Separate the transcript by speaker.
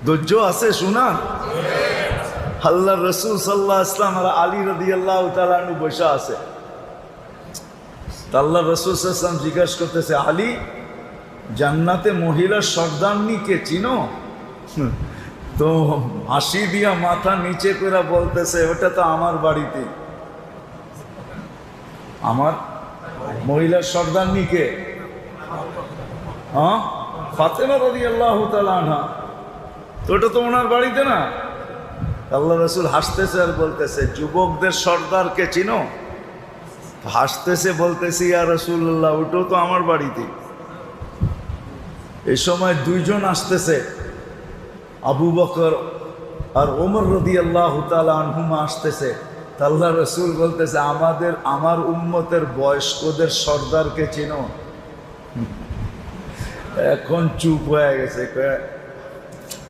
Speaker 1: ধৈর্য আছে শোনা। আল্লাহ রসুল সাল্লাল্লাহু আলাইহি ওয়াসাল্লাম আর আলী রাদিয়াল্লাহু তাআলা আনহু বসে আছে। আল্লাহ রসুল সাল্লাল্লাহু আলাইহি ওয়াসাল্লাম জিজ্ঞাসা করতেছে, আলী, জান্নাতে মহিলার সর্দারনিকে চিনো? তো হাসি দিয়া মাথা নিচে করে বলতেছে, ওটা তো আমার বাড়িতে। আমার মহিলার সর্দারনিকে? হ্যাঁ, ফাতেমা রাদিয়াল্লাহু তাআলা আনহা। তো ওটা তো ওনার বাড়িতে না? আল্লাহ রসুল হাসতেছে আর বলতেছে, যুবকদের সর্দারকে চিনো? হাসতেছে, বলতেছি, ইয়া রাসূলুল্লাহ, ওটাও তো আমার বাড়িতে। এই সময় দুইজন আসতেছে, আবু বকর আর ওমর রাদিয়াল্লাহু তাআলা আনহুমা আসতেছে। আল্লাহ রসুল বলতেছে, আমার উম্মতের বয়স্কদের সর্দারকে চিনো? এখন চুপ হয়ে গেছে।